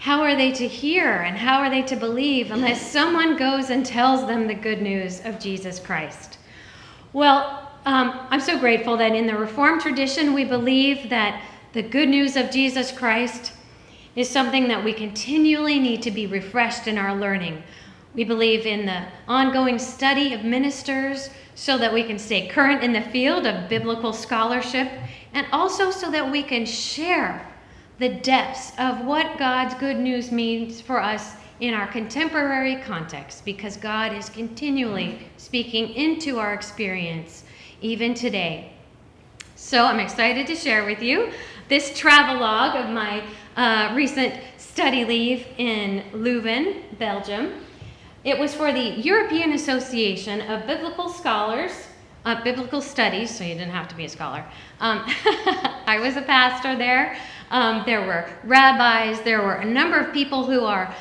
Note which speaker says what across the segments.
Speaker 1: how are they to hear and how are they to believe unless someone goes and tells them the good news of Jesus Christ? Well, I'm so grateful that in the Reformed tradition we believe that the good news of Jesus Christ is something that we continually need to be refreshed in our learning. We believe in the ongoing study of ministers so that we can stay current in the field of biblical scholarship, and also so that we can share the depths of what God's good news means for us in our contemporary context, because God is continually speaking into our experience, even today. So I'm excited to share with you this travelogue of my recent study leave in Leuven, Belgium. It was for the European Association of Biblical Scholars, Biblical Studies, so you didn't have to be a scholar. I was a pastor there. There were rabbis, there were a number of people who are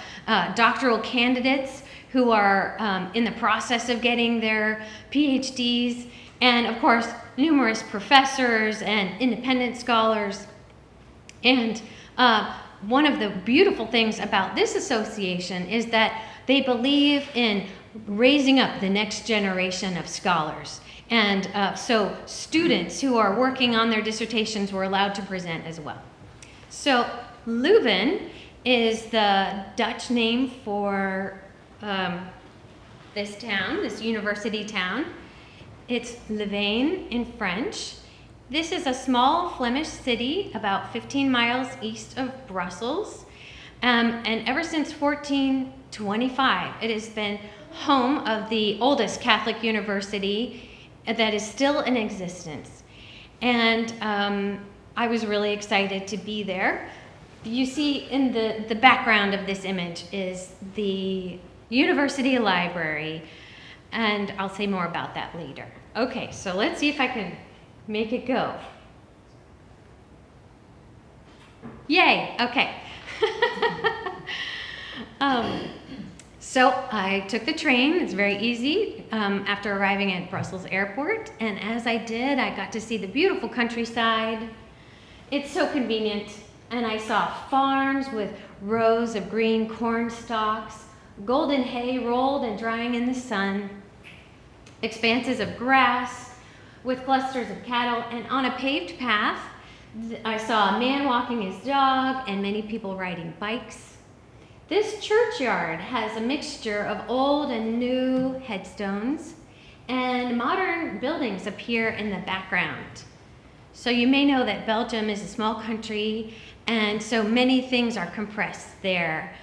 Speaker 1: doctoral candidates who are in the process of getting their PhDs, and of course, numerous professors and independent scholars. And one of the beautiful things about this association is that they believe in raising up the next generation of scholars. And so students who are working on their dissertations were allowed to present as well. So Leuven is the Dutch name for this town, this university town. It's Louvain in French. This is a small Flemish city about 15 miles east of Brussels. And ever since 1425, it has been home of the oldest Catholic university that is still in existence. And I was really excited to be there. You see in the background of this image is the university library, and I'll say more about that later. Okay, so let's see if I can make it go. Yay, okay. So I took the train. It's very easy after arriving at Brussels Airport, and as I did, I got to see the beautiful countryside. It's so convenient, and I saw farms with rows of green corn stalks, golden hay rolled and drying in the sun, expanses of grass with clusters of cattle, and on a paved path, I saw a man walking his dog and many people riding bikes. This churchyard has a mixture of old and new headstones, and modern buildings appear in the background. So you may know that Belgium is a small country, and so many things are compressed there.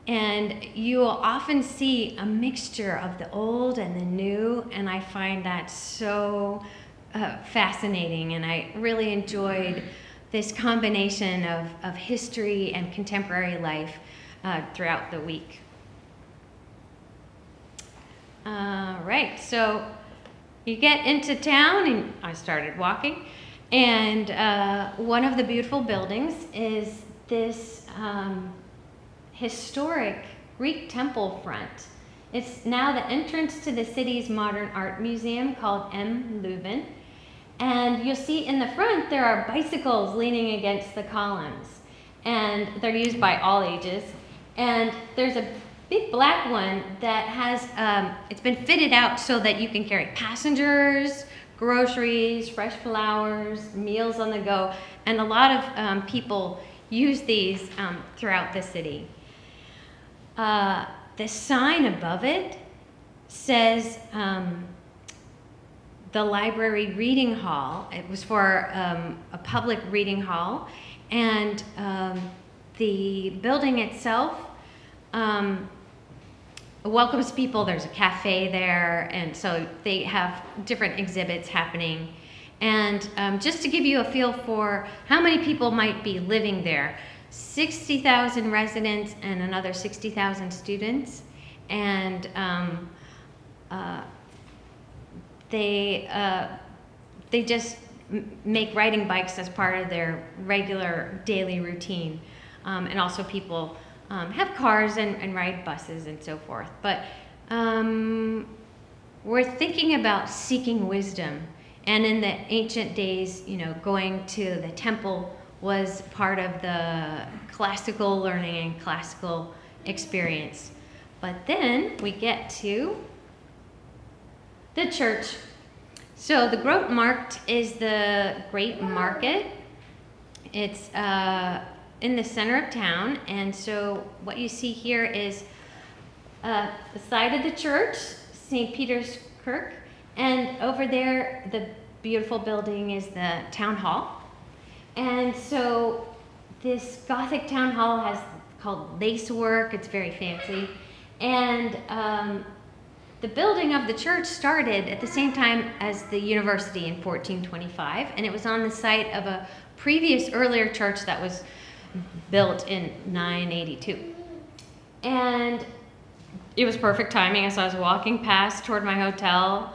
Speaker 1: And you will often see a mixture of the old and the new, and I find that so fascinating, and I really enjoyed this combination of history and contemporary life throughout the week. Right, so you get into town, and I started walking, and one of the beautiful buildings is this historic Greek temple front. It's now the entrance to the city's modern art museum called M. Leuven. And you'll see in the front there are bicycles leaning against the columns, and they're used by all ages. And there's a big black one that has, it's been fitted out so that you can carry passengers, groceries, fresh flowers, meals on the go, and a lot of people use these throughout the city. The sign above it says the library reading hall. It was for a public reading hall, and the building itself welcomes people. There's a cafe there, and so they have different exhibits happening. And just to give you a feel for how many people might be living there, 60,000 residents and another 60,000 students, and they just make riding bikes as part of their regular daily routine, and also people have cars and ride buses and so forth. But we're thinking about seeking wisdom, and in the ancient days, going to the temple was part of the classical learning and classical experience. But then we get to the church. So the Grote Markt is the great market. It's in the center of town, and so what you see here is the side of the church, St. Peter's Kirk, and over there the beautiful building is the town hall. And so this Gothic town hall has called lacework. It's very fancy, and the building of the church started at the same time as the university in 1425, and it was on the site of a previous earlier church that was built in 982. And it was perfect timing as I was walking past toward my hotel,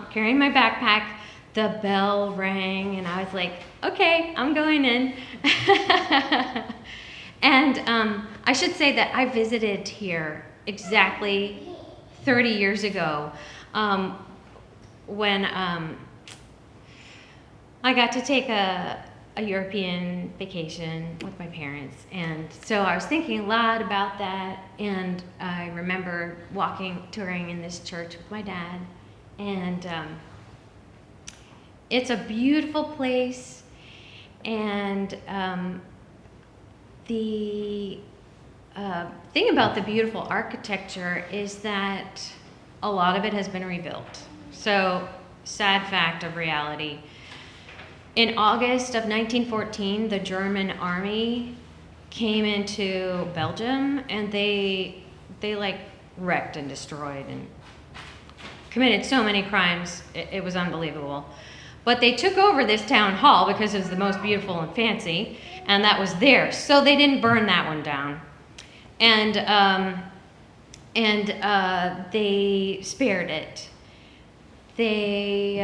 Speaker 1: carrying my backpack. The bell rang, and I was like, okay, I'm going in. And I should say that I visited here exactly 30 years ago when I got to take a European vacation with my parents. And so I was thinking a lot about that, and I remember touring in this church with my dad, and it's a beautiful place, and the thing about the beautiful architecture is that a lot of it has been rebuilt. So, sad fact of reality. In August of 1914, the German army came into Belgium, and they like wrecked and destroyed and committed so many crimes. It was unbelievable. But they took over this town hall because it was the most beautiful and fancy, and that was theirs. So they didn't burn that one down. And they spared it. The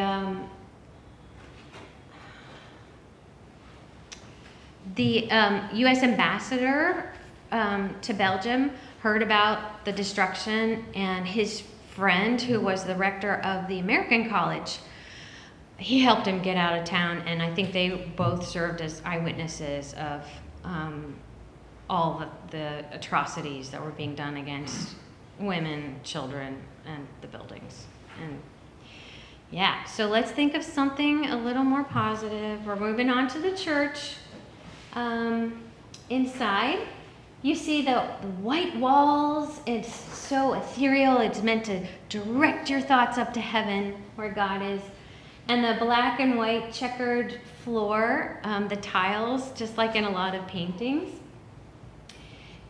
Speaker 1: U.S. ambassador to Belgium heard about the destruction, and his friend, who was the rector of the American College, he helped him get out of town, and I think they both served as eyewitnesses of all the atrocities that were being done against women, children, and the buildings. And yeah, so let's think of something a little more positive. We're moving on to the church. Inside, you see the white walls. It's so ethereal. It's meant to direct your thoughts up to heaven where God is. And the black and white checkered floor, the tiles, just like in a lot of paintings.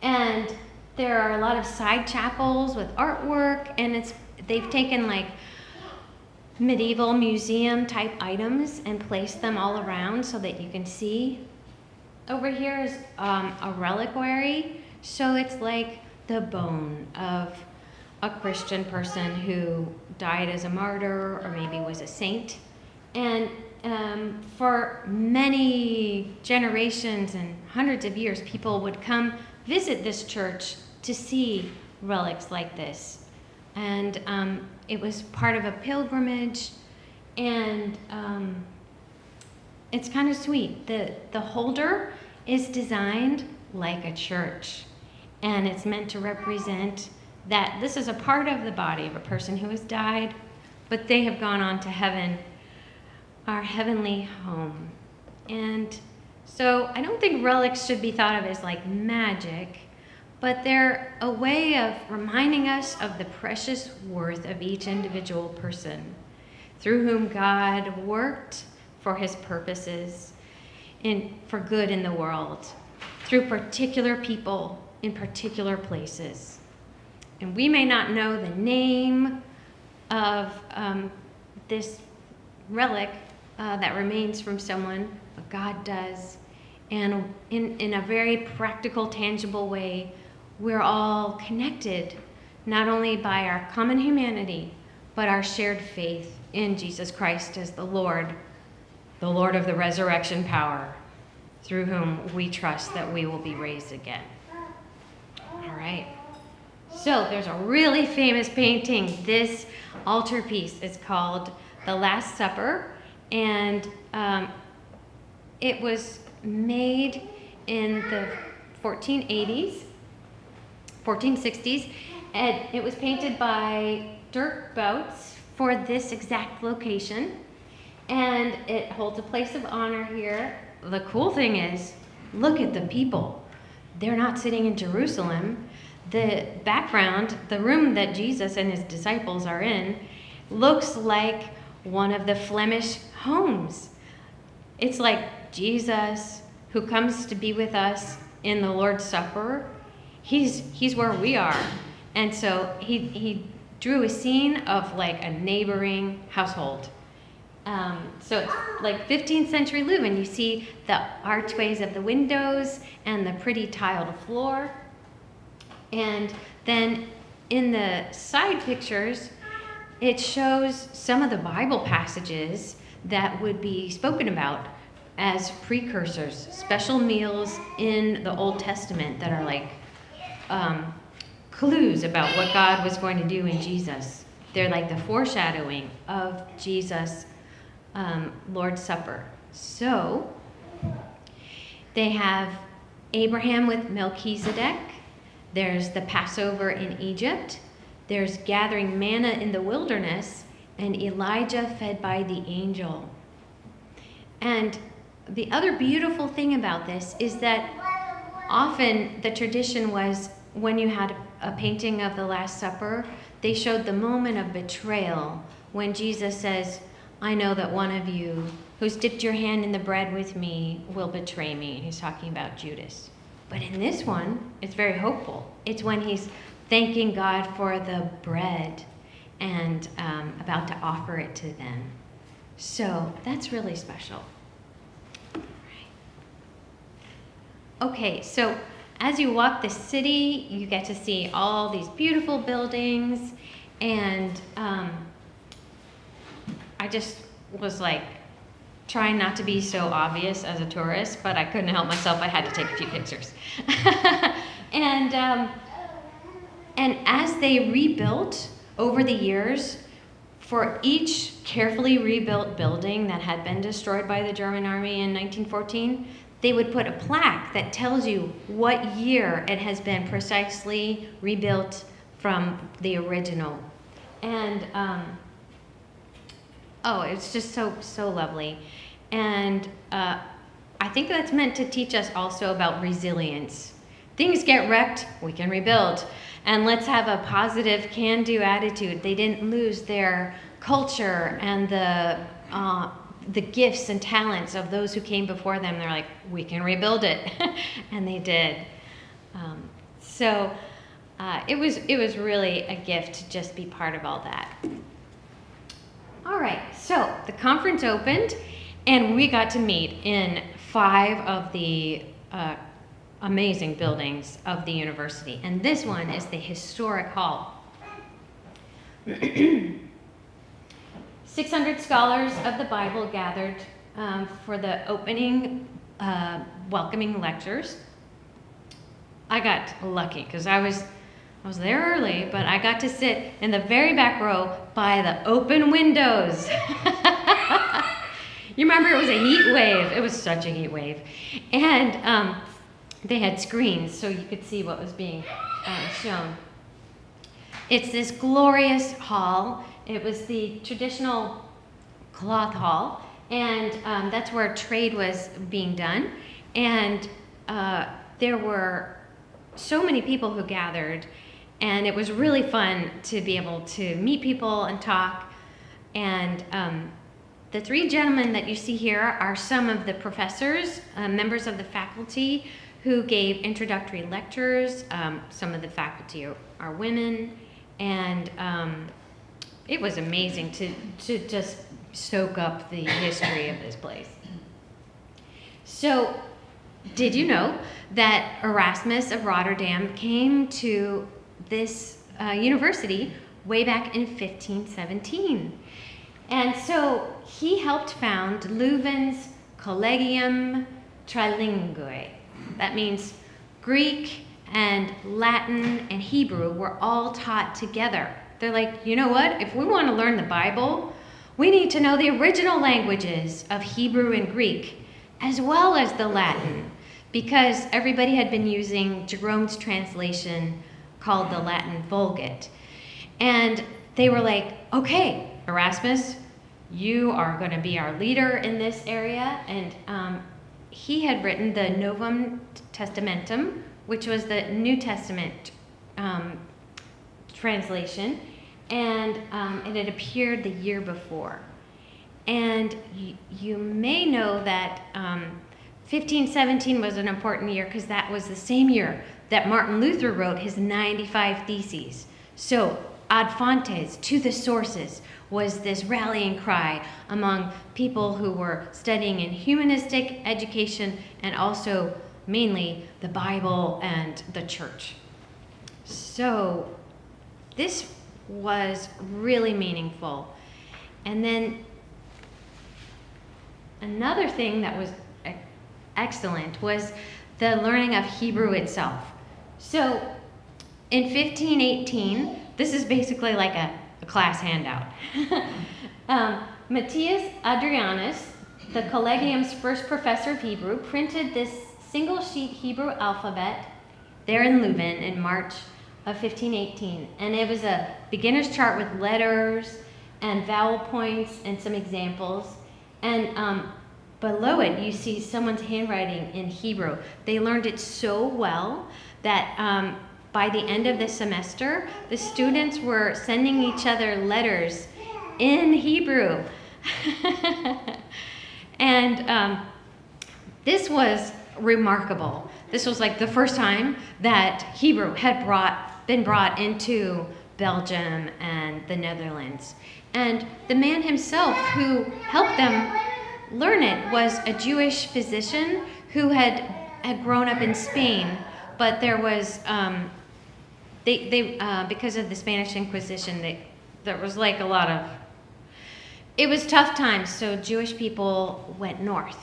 Speaker 1: And there are a lot of side chapels with artwork, and they've taken like medieval museum type items and placed them all around so that you can see. Over here is a reliquary, so it's like the bone of a Christian person who died as a martyr or maybe was a saint. And for many generations and hundreds of years, people would come visit this church to see relics like this. And it was part of a pilgrimage, and it's kind of sweet. The holder is designed like a church, and it's meant to represent that this is a part of the body of a person who has died, but they have gone on to heaven, our heavenly home. And so I don't think relics should be thought of as like magic, but they're a way of reminding us of the precious worth of each individual person through whom God worked for his purposes for good in the world, through particular people in particular places. And we may not know the name of this relic that remains from someone, but God does. And in a very practical, tangible way, we're all connected, not only by our common humanity, but our shared faith in Jesus Christ as the Lord of the resurrection power, through whom we trust that we will be raised again. All right. So there's a really famous painting. This altarpiece is called The Last Supper, and it was made in the 1460s, and it was painted by Dirk Boutz for this exact location, and it holds a place of honor here. The cool thing is, look at the people. They're not sitting in Jerusalem. The background, the room that Jesus and his disciples are in, looks like one of the Flemish homes. It's like Jesus, who comes to be with us in the Lord's Supper, he's where we are. And so he drew a scene of like a neighboring household. So it's like 15th century Leuven. You see the archways of the windows and the pretty tiled floor. And then in the side pictures, it shows some of the Bible passages that would be spoken about as precursors, special meals in the Old Testament that are like clues about what God was going to do in Jesus. They're like the foreshadowing of Jesus' Lord's Supper. So they have Abraham with Melchizedek. There's the Passover in Egypt. There's gathering manna in the wilderness, and Elijah fed by the angel. And the other beautiful thing about this is that often the tradition was when you had a painting of the Last Supper, they showed the moment of betrayal when Jesus says, I know that one of you who's dipped your hand in the bread with me will betray me. He's talking about Judas. But in this one, it's very hopeful. It's when he's thanking God for the bread and about to offer it to them. So that's really special. Okay, so as you walk the city, you get to see all these beautiful buildings, and I just was like trying not to be so obvious as a tourist, but I couldn't help myself. I had to take a few pictures. And as they rebuilt over the years, for each carefully rebuilt building that had been destroyed by the German army in 1914, they would put a plaque that tells you what year it has been precisely rebuilt from the original. And it's just so lovely. And I think that's meant to teach us also about resilience. Things get wrecked, we can rebuild. And let's have a positive can-do attitude. They didn't lose their culture and the gifts and talents of those who came before them. They're like, we can rebuild it. And they did. It was really a gift to just be part of all that. All right, so the conference opened, and we got to meet in 5 of the amazing buildings of the university. And this one is the historic hall. 600 scholars of the Bible gathered for the opening welcoming lectures. I got lucky because I was there early, but I got to sit in the very back row by the open windows. You remember it was a heat wave. It was such a heat wave. And they had screens so you could see what was being shown. It's this glorious hall. It was the traditional cloth hall, and that's where trade was being done. And there were so many people who gathered, and it was really fun to be able to meet people and talk. And the 3 gentlemen that you see here are some of the professors, members of the faculty who gave introductory lectures. Some of the faculty are women, and it was amazing to just soak up the history of this place. So, did you know that Erasmus of Rotterdam came to this university way back in 1517? And so he helped found Leuven's Collegium Trilingue. That means Greek and Latin and Hebrew were all taught together. They're like, you know what? If we want to learn the Bible, we need to know the original languages of Hebrew and Greek as well as the Latin, because everybody had been using Jerome's translation called the Latin Vulgate. And they were like, okay, Erasmus, you are going to be our leader in this area. And he had written the Novum Testamentum, which was the New Testament translation, and it had appeared the year before. And you may know that 1517 was an important year because that was the same year that Martin Luther wrote his 95 Theses. So ad fontes, to the sources, was this rallying cry among people who were studying in humanistic education and also mainly the Bible and the church. So this was really meaningful. And then another thing that was excellent was the learning of Hebrew itself. So in 1518, this is basically like a class handout. Matthias Adrianus, the Collegium's first professor of Hebrew, printed this single-sheet Hebrew alphabet there in Leuven in March of 1518. And it was a beginner's chart with letters and vowel points and some examples. And below it, you see someone's handwriting in Hebrew. They learned it so well that by the end of the semester, the students were sending each other letters in Hebrew. And this was remarkable. This was like the first time that Hebrew had been brought into Belgium and the Netherlands. And the man himself who helped them learn it was a Jewish physician who had grown up in Spain, but there was because of the Spanish Inquisition, there was like a lot of, it was tough times, so Jewish people went north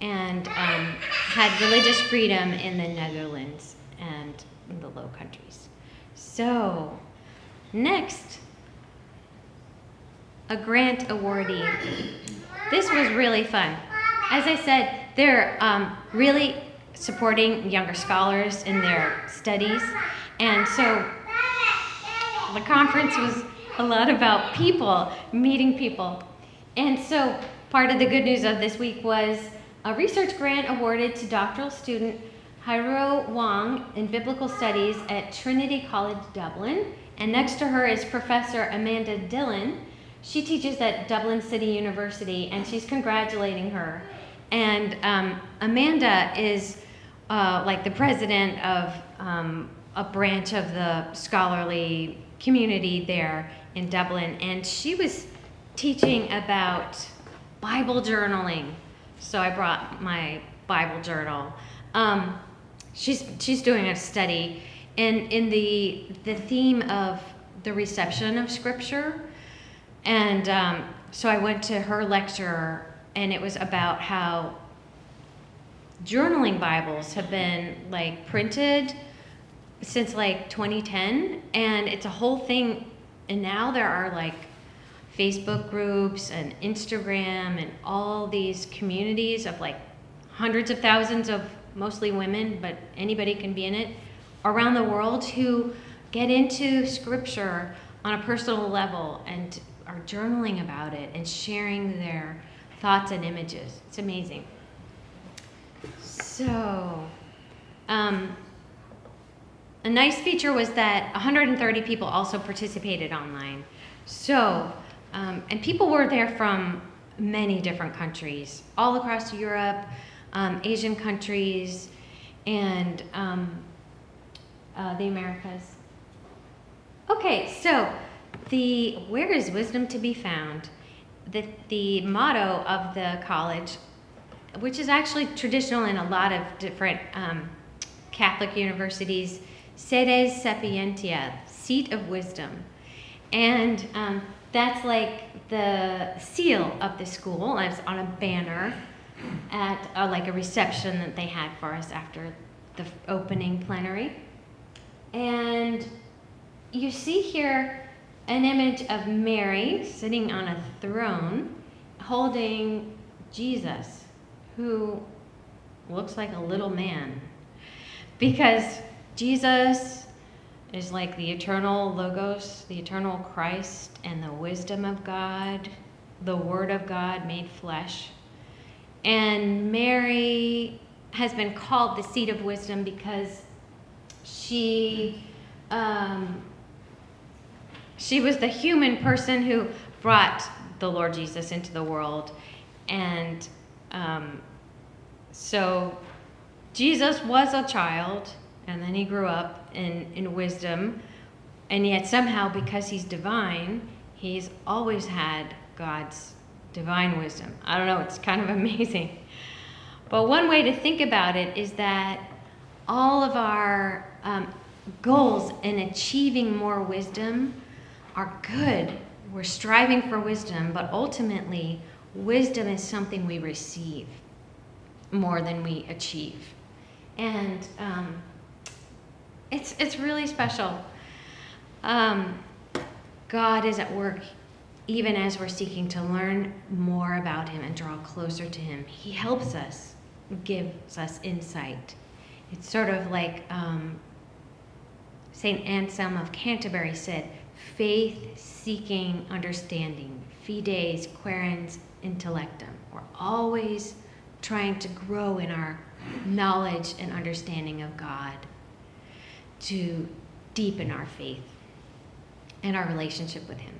Speaker 1: and had religious freedom in the Netherlands and in the Low Countries. So, next, a grant awardee. This was really fun. As I said, they're really supporting younger scholars in their studies. And so the conference was a lot about people, meeting people. And so part of the good news of this week was a research grant awarded to doctoral student Hiro Wang in Biblical Studies at Trinity College, Dublin. And next to her is Professor Amanda Dillon. She teaches at Dublin City University, and she's congratulating her. And Amanda is like the president of a branch of the scholarly community there in Dublin, and she was teaching about Bible journaling. So I brought my Bible journal. She's doing a study in the theme of the reception of Scripture, and so I went to her lecture, and it was about how journaling Bibles have been like printed since like 2010, and it's a whole thing. And now there are like Facebook groups and Instagram and all these communities of like hundreds of thousands of mostly women, but anybody can be in it, around the world who get into Scripture on a personal level and are journaling about it and sharing their thoughts and images. It's amazing. So, a nice feature was that 130 people also participated online. So, and people were there from many different countries, all across Europe, Asian countries, and the Americas. Okay, so where is wisdom to be found? The motto of the college, which is actually traditional in a lot of different Catholic universities, Sede Sapientia, seat of wisdom. And that's like the seal of the school. It's on a banner at like a reception that they had for us after the opening plenary. And you see here an image of Mary sitting on a throne holding Jesus, who looks like a little man. Because Jesus is like the eternal Logos, the eternal Christ, and the wisdom of God, the Word of God made flesh. And Mary has been called the seat of wisdom because she was the human person who brought the Lord Jesus into the world. And so Jesus was a child, and then he grew up in wisdom, and yet somehow, because he's divine, he's always had God's divine wisdom. I don't know, it's kind of amazing. But one way to think about it is that all of our goals in achieving more wisdom are good. We're striving for wisdom, but ultimately, wisdom is something we receive more than we achieve. And it's really special. God is at work even as we're seeking to learn more about him and draw closer to him. He helps us, gives us insight. It's sort of like St. Anselm of Canterbury said, faith seeking understanding, fides querens intellectum. We're always trying to grow in our knowledge and understanding of God, to deepen our faith and our relationship with him.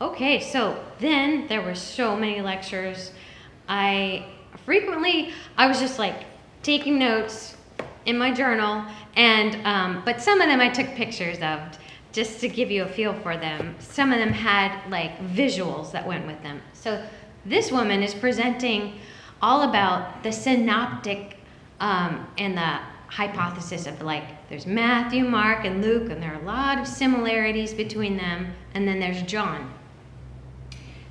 Speaker 1: Okay, so then there were so many lectures. I was just like taking notes in my journal, and but some of them I took pictures of just to give you a feel for them. Some of them had like visuals that went with them. So this woman is presenting all about the synoptic and the hypothesis of like there's Matthew, Mark, and Luke, and there are a lot of similarities between them, and then there's John.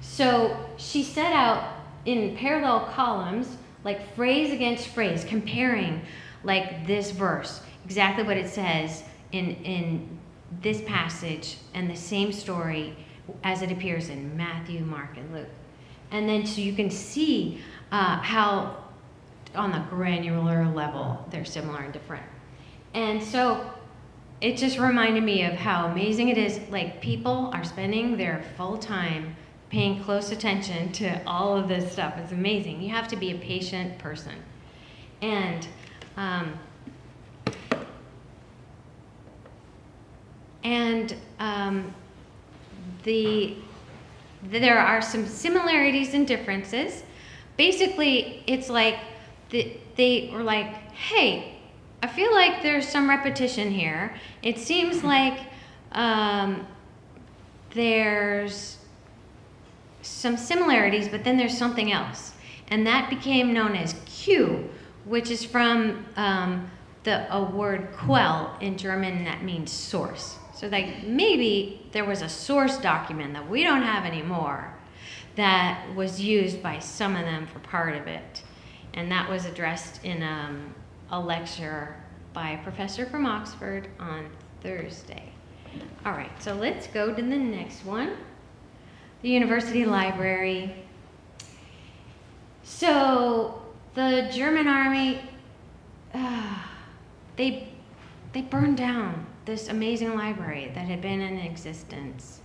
Speaker 1: So she set out in parallel columns, like phrase against phrase, comparing like this verse, exactly what it says in this passage and the same story as it appears in Matthew, Mark, and Luke. And then so you can see how on the granular level they're similar and different. And so it just reminded me of how amazing it is, like people are spending their full time paying close attention to all of this stuff. It's amazing. You have to be a patient person. And there are some similarities and differences. Basically, it's like they were like, hey, I feel like there's some repetition here. It seems like there's some similarities, but then there's something else. And that became known as Q, which is from a word quell in German that means source. So like maybe there was a source document that we don't have anymore that was used by some of them for part of it. And that was addressed in a lecture by a professor from Oxford on Thursday. All right, so let's go to the next one. The University Library. So the German army, they burned down this amazing library that had been in existence.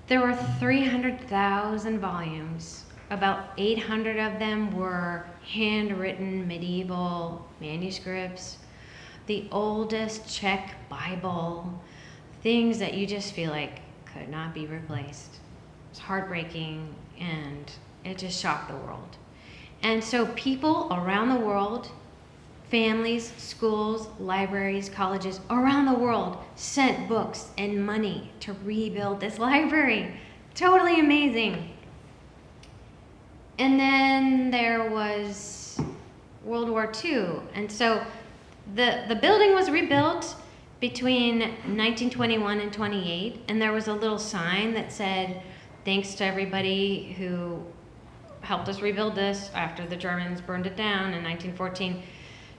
Speaker 1: There were 300,000 volumes. About 800 of them were handwritten medieval manuscripts. The oldest Czech Bible, things that you just feel like could not be replaced. It's heartbreaking, and it just shocked the world. And so people around the world, families, schools, libraries, colleges around the world sent books and money to rebuild this library. Totally amazing. And then there was World War II. And so the building was rebuilt between 1921 and 28. And there was a little sign that said, thanks to everybody who helped us rebuild this after the Germans burned it down in 1914.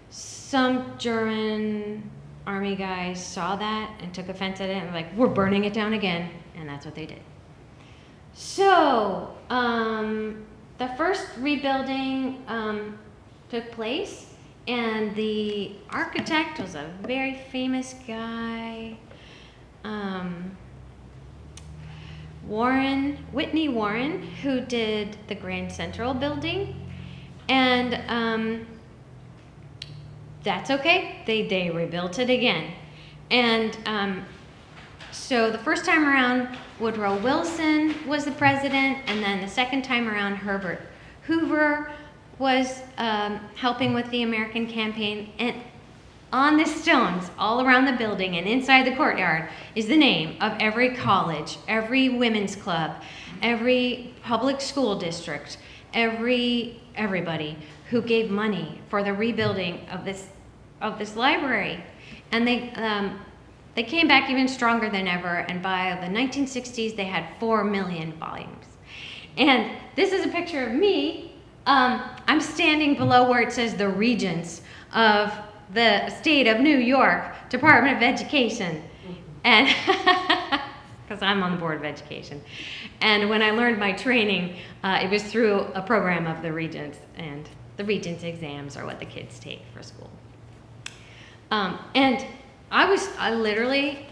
Speaker 1: Some German army guys saw that and took offense at it and were like, we're burning it down again. And that's what they did. So, the first rebuilding took place, and the architect was a very famous guy, Whitney Warren, who did the Grand Central building, and that's okay. They rebuilt it again, and so the first time around, Woodrow Wilson was the president, and then the second time around, Herbert Hoover was helping with the American campaign. And on the stones all around the building and inside the courtyard is the name of every college, every women's club, every public school district, everybody who gave money for the rebuilding of this library. And they came back even stronger than ever, and by the 1960s, they had 4 million volumes. And this is a picture of me. I'm standing below where it says the Regents of the State of New York Department of Education, and because I'm on the Board of Education. And when I learned my training, it was through a program of the Regents, and the Regents exams are what the kids take for school. And I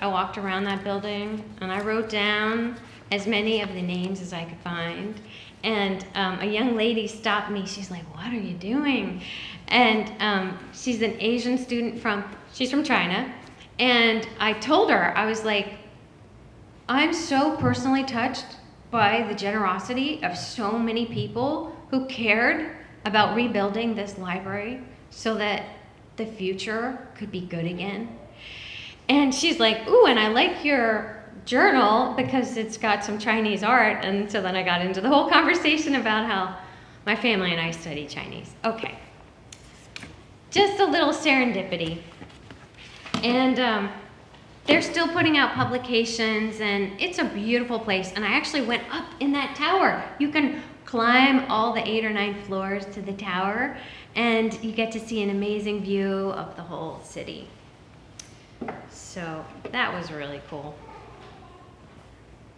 Speaker 1: walked around that building, and I wrote down as many of the names as I could find. And a young lady stopped me. She's like, "What are you doing?" And she's an Asian student she's from China. And I told her, I was like, "I'm so personally touched by the generosity of so many people who cared about rebuilding this library so that the future could be good again." And she's like, "Ooh, and I like your journal because it's got some Chinese art." And so then I got into the whole conversation about how my family and I study Chinese. Okay. Just a little serendipity. And they're still putting out publications, and it's a beautiful place. And I actually went up in that tower. You can climb all the 8 or 9 floors to the tower, and you get to see an amazing view of the whole city. So that was really cool.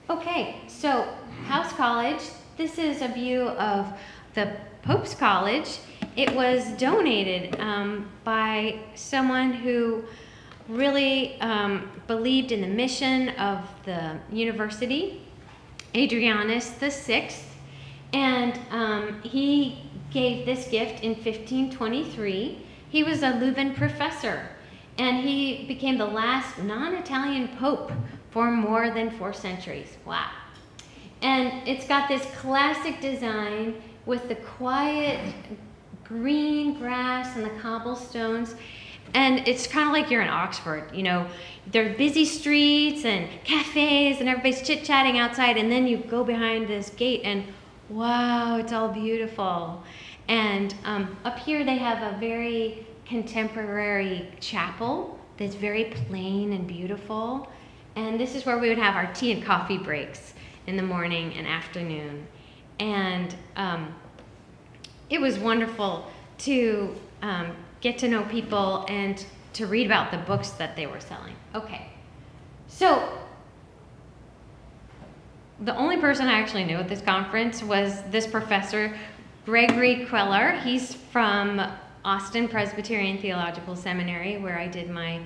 Speaker 1: Okay, so House College. This is a view of the Pope's College. It was donated by someone who really believed in the mission of the university, Adrianus VI, and he gave this gift in 1523. He was a Leuven professor, and he became the last non-Italian pope for more than 4 centuries. Wow. And it's got this classic design with the quiet green grass and the cobblestones. And it's kind of like you're in Oxford, you know. There are busy streets and cafes and everybody's chit-chatting outside, and then you go behind this gate and wow, it's all beautiful. And up here they have a very contemporary chapel that's very plain and beautiful. And this is where we would have our tea and coffee breaks in the morning and afternoon. And it was wonderful to get to know people and to read about the books that they were selling. Okay, so the only person I actually knew at this conference was this professor, Gregory Queller. He's from Austin Presbyterian Theological Seminary, where I did my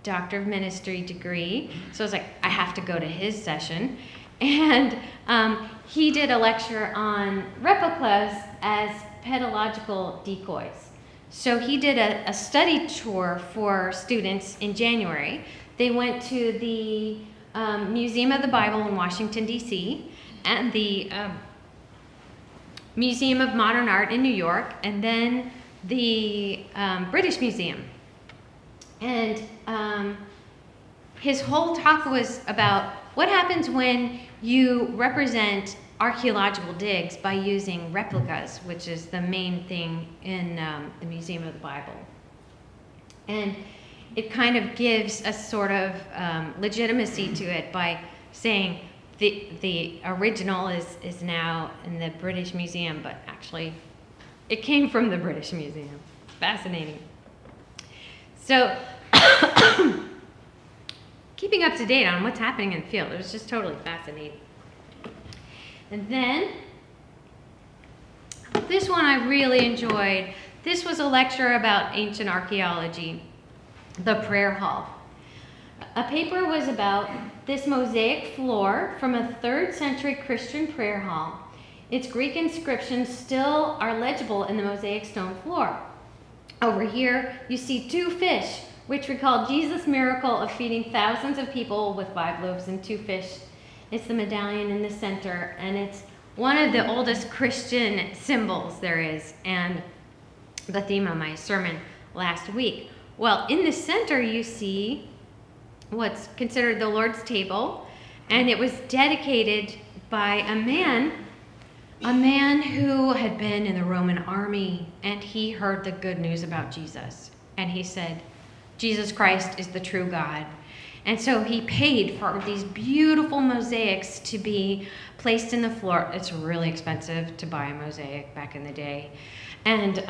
Speaker 1: Doctor of Ministry degree. So I was like, I have to go to his session. And he did a lecture on replicas as pedagogical decoys. So he did a study tour for students in January. They went to the Museum of the Bible in Washington, D.C., and the Museum of Modern Art in New York, and then the British Museum. And his whole talk was about what happens when you represent archaeological digs by using replicas, which is the main thing in the Museum of the Bible. And it kind of gives a sort of legitimacy to it by saying the original is now in the British Museum, but actually it came from the British Museum. Fascinating. So keeping up to date on what's happening in the field, it was just totally fascinating. And then, this one I really enjoyed. This was a lecture about ancient archaeology, the prayer hall. A paper was about this mosaic floor from a 3rd century Christian prayer hall. Its Greek inscriptions still are legible in the mosaic stone floor. Over here, you see 2 fish, which recall Jesus' miracle of feeding thousands of people with 5 loaves and 2 fish. It's the medallion in the center, and it's one of the oldest Christian symbols there is, and the theme of my sermon last week. Well, in the center, you see what's considered the Lord's table, and it was dedicated by a man who had been in the Roman army, and he heard the good news about Jesus. And he said, Jesus Christ is the true God. And so he paid for these beautiful mosaics to be placed in the floor. It's really expensive to buy a mosaic back in the day. And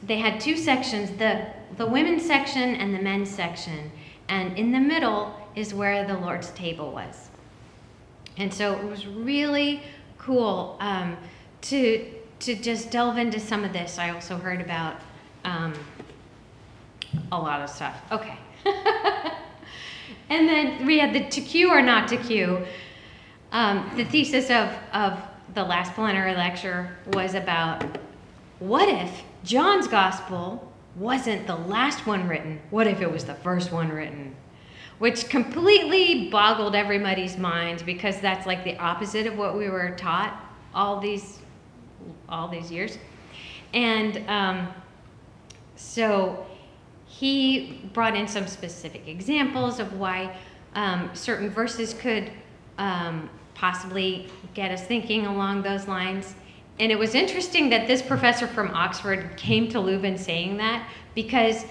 Speaker 1: they had 2 sections, the women's section and the men's section. And in the middle is where the Lord's table was. And so it was really cool to just delve into some of this. I also heard about a lot of stuff. Okay. And then we had the to cue or not to cue. The thesis of the last plenary lecture was about, what if John's gospel wasn't the last one written? What if it was the first one written? Which completely boggled everybody's minds, because that's like the opposite of what we were taught all these years. And so he brought in some specific examples of why certain verses could possibly get us thinking along those lines. And it was interesting that this professor from Oxford came to Leuven saying that, because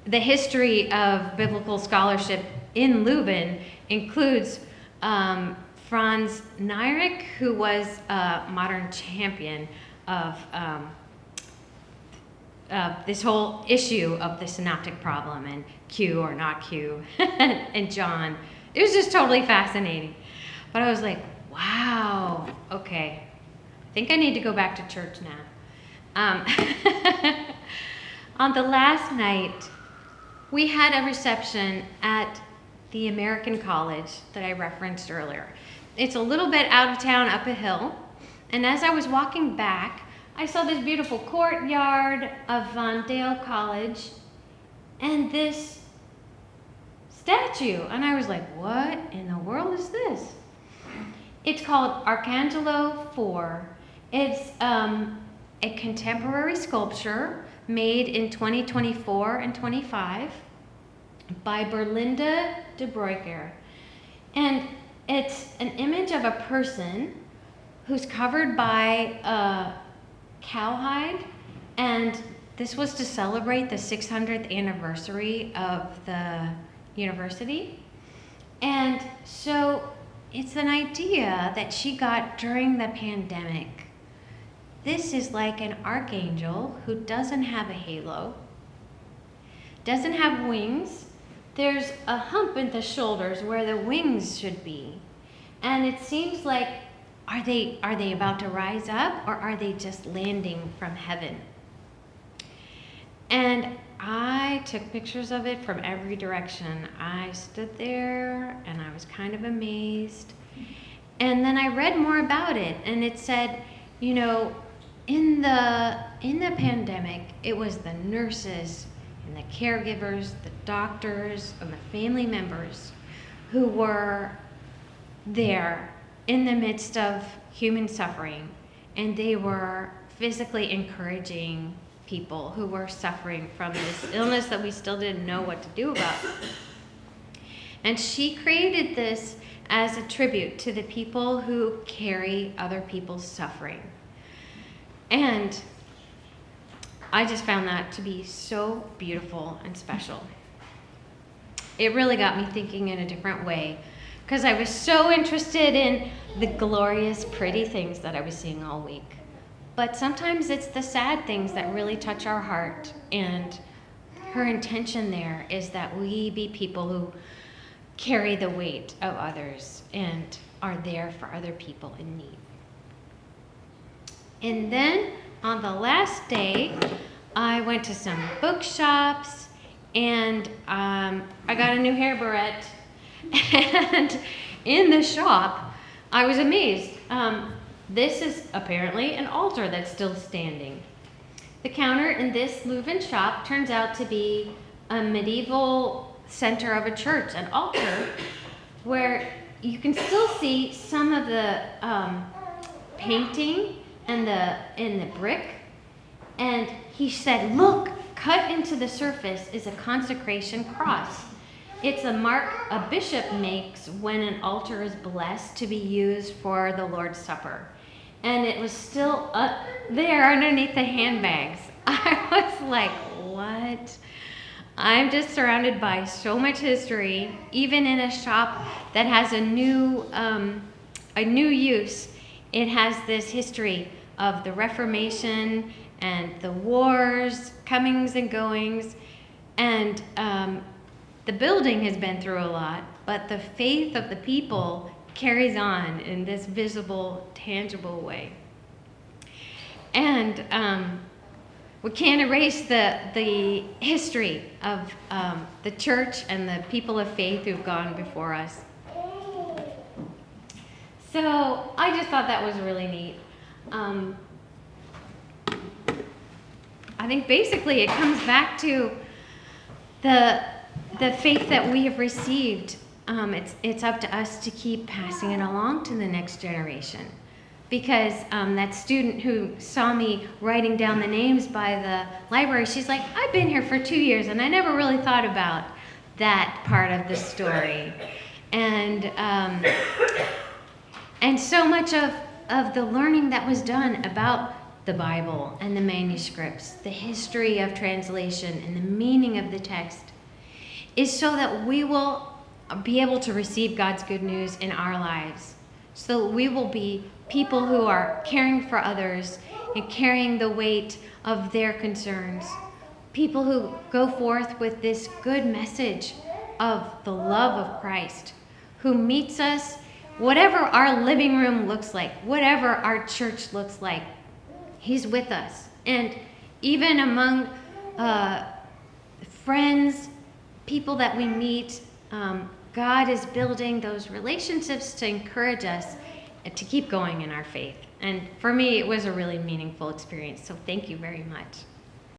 Speaker 1: the history of biblical scholarship in Leuven includes Franz Neyrick, who was a modern champion of this whole issue of the synoptic problem and Q or not Q and John. It was just totally fascinating. But I was like, wow, okay. I think I need to go back to church now. On the last night, we had a reception at the American College that I referenced earlier. It's a little bit out of town, up a hill. And as I was walking back, I saw this beautiful courtyard of Von Dale College and this statue. And I was like, what in the world is this? It's called Arcangelo IV. It's a contemporary sculpture made in 2024 and 25 by Berlinda de Broeker. And it's an image of a person who's covered by a cowhide, and this was to celebrate the 600th anniversary of the university. And so it's an idea that she got during the pandemic. This is like an archangel who doesn't have a halo, doesn't have wings. There's a hump in the shoulders where the wings should be. And it seems like, are they about to rise up, or are they just landing from heaven? And I took pictures of it from every direction. I stood there and I was kind of amazed. And then I read more about it, and it said, you know, in the pandemic, it was the nurses and the caregivers, the doctors, and the family members who were there in the midst of human suffering, and they were physically encouraging people who were suffering from this illness that we still didn't know what to do about. And she created this as a tribute to the people who carry other people's suffering. And I just found that to be so beautiful and special. It really got me thinking in a different way, because I was so interested in the glorious, pretty things that I was seeing all week. But sometimes it's the sad things that really touch our heart, and her intention there is that we be people who carry the weight of others and are there for other people in need. And then on the last day, I went to some bookshops, and I got a new hair barrette. And in the shop, I was amazed. This is apparently an altar that's still standing. The counter in this Leuven shop turns out to be a medieval center of a church, an altar, where you can still see some of the painting and the brick. And he said, look, cut into the surface is a consecration cross. It's a mark a bishop makes when an altar is blessed to be used for the Lord's Supper. And it was still up there underneath the handbags. I was like, what? I'm just surrounded by so much history, even in a shop that has a new use. It has this history of the Reformation and the wars, comings and goings, and the building has been through a lot, but the faith of the people carries on in this visible, tangible way. And we can't erase the history of the church and the people of faith who've gone before us. So I just thought that was really neat. I think basically it comes back to the faith that we have received. It's up to us to keep passing it along to the next generation. Because that student who saw me writing down the names by the library, she's like, I've been here for 2 years and I never really thought about that part of the story. And so much of the learning that was done about the Bible and the manuscripts, the history of translation and the meaning of the text, is so that we will be able to receive God's good news in our lives. So we will be people who are caring for others and carrying the weight of their concerns. People who go forth with this good message of the love of Christ, who meets us whatever our living room looks like, whatever our church looks like. He's with us. And even among friends, people that we meet, God is building those relationships to encourage us to keep going in our faith. And for me, it was a really meaningful experience. So thank you very much.